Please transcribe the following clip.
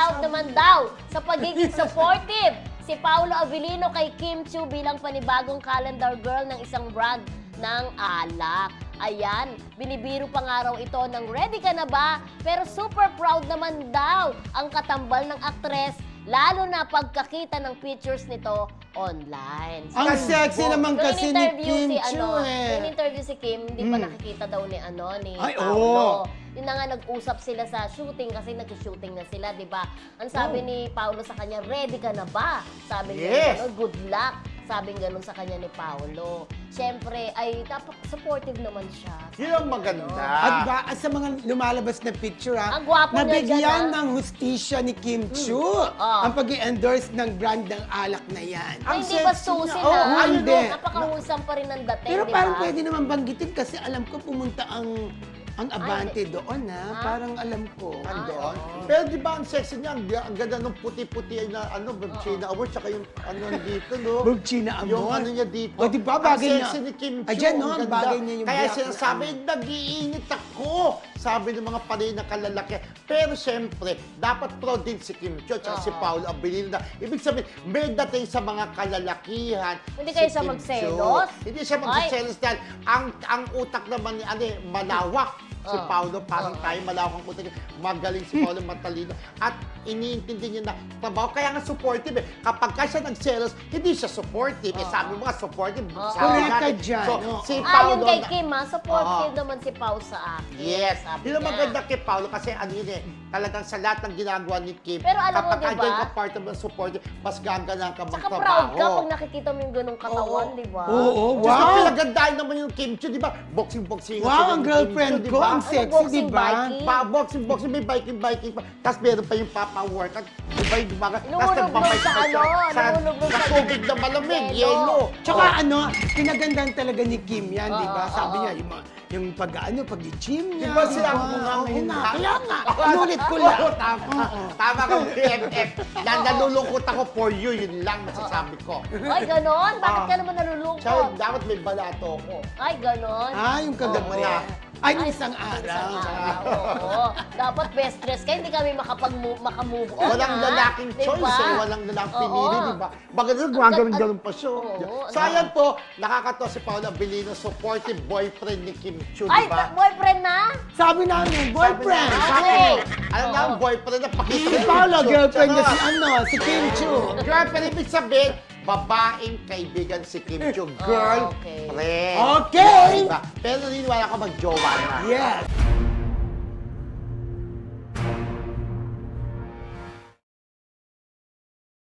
out naman daw sa pagiging supportive si Paolo Avellino kay Kim Chiu bilang panibagong calendar girl ng isang brand ng alak. Ayan, binibiro pa nga raw ito ng ready ka na ba? Pero super proud naman daw ang katambal ng aktres, lalo na pagkakita ng pictures nito online. Ang sexy naman Nung kasi ni in-interview Kim si, Chiu Nung in-interview si Kim, hindi pa nakikita daw ni Ay, Paolo. oo. Yun na nga, nag-usap sila sa shooting kasi nag-shooting na sila, di ba? Ang sabi ni Paolo sa kanya, ready ka na ba? Sabi niya, good luck. Sabing ganun sa kanya ni Paolo. Siyempre, ay supportive naman siya. Yun ang maganda. At sa mga lumalabas na picture, Ang gwapo niya nabigyan dyan, ng hustisya ni Kim Chiu ang pag-i-endorse ng brand ng alak na yan. Ay, Ang hindi ba sexy susi niya. na? Oo, ayun din. Napakahusam pa rin ng dating, Pero di parang ba? pwede naman banggitin kasi alam ko pumunta ang Abante doon, ha? Parang alam ko. Doon. Pero di ba ang sexy niya, ang ganda ng puti-puti na China Award, saka yung dito, no? Bob China Amor. Yung ano niya dito. O, di ba, bagay ang sexy niya. ni Kim Chiu. Ayan, no? ang Ang ganda. bagay niya yung Kaya black sinasabi, na nag-iinit ako. Sabi ng mga panay na kalalaki. Pero siyempre, dapat proud din si Kim Chiu at si Paolo Avellino. Ibig sabihin, may dating sa mga kalalakihan. Hindi kayo si siya Kim magselos? Chiu. Hindi siya magselos dahil ang utak naman ni malawak. Si Paolo, parang tayo, malawak ang utak. Magaling si Paolo, matalino. At iniintindi niya na trabaho. Kaya nga supportive eh. Kapag ka siya nagselos, hindi siya supportive. Eh, sabi mo nga, supportive. Sabi Correct ka natin. dyan, So, oo. si Yun Paolo, kay Kim, supportive Oo. naman si Pao sa akin. yes. Sabi Yun ang niya. maganda kay Paolo kasi ano yun eh, talagang sa lahat ng ginagawa ni Kim, Pero alam mo, kapag di ba? andyan ka part of the supportive, mas gagalang ka Tsaka magtrabaho. proud ka pag nakikita mo yung ganong katawan, di ba? Oo, Wow! wow! Pinagandaan naman yung Kim Chiu, di ba? Boxing-boxing. Wow, ang girlfriend ko, ang sexy, di ba? Boxing-biking? May biking pa. Tapos meron pa yung papa-workout. Di ba yung dumaga? Tapos Inuulog-log nagpapay sa ano, inuulog-log sa sa tubig na malamig, yelo. yelo. Tsaka pinagandaan talaga ni Kim yan, di ba? Oo, Sabi oo. niya, yung pag-gym niya. Di ba sila ko nga Oo ngayon? nga, kaya nga. Inulit ko lang. Oo, tama. Tama ka, BFF. Nalulungkot ako for you, yun lang masasabi ko. Ay, ganon? Bakit ka naman nalulungkot? Tsaka dapat may balato ako. Ay, ganon? Yung kagabi. Oo. Ay, nung isang araw. Oo. Dapat best dress ka, hindi kami makamove on. Walang ha? lalaking Diba? choice eh. Walang lalaking pinili, Oo. di ba? Bagay na gumagano'n pa siya. Oo. So ayan po, nakakatawa si Paolo Avellino, supportive boyfriend ni Kim Chiu, Ay, di ba? boyfriend na? Sabi namin, boyfriend. Okay. Alam na ang boyfriend na pakita Si Paolo, girlfriend niya si Kim Chiu. Girlfriend, ibig sabihin, babaeng kaibigan si Kim Chiu. Girl, Okay. friend. Okay. Diba? Pero naniniwala ka mag-jowa na. Yes.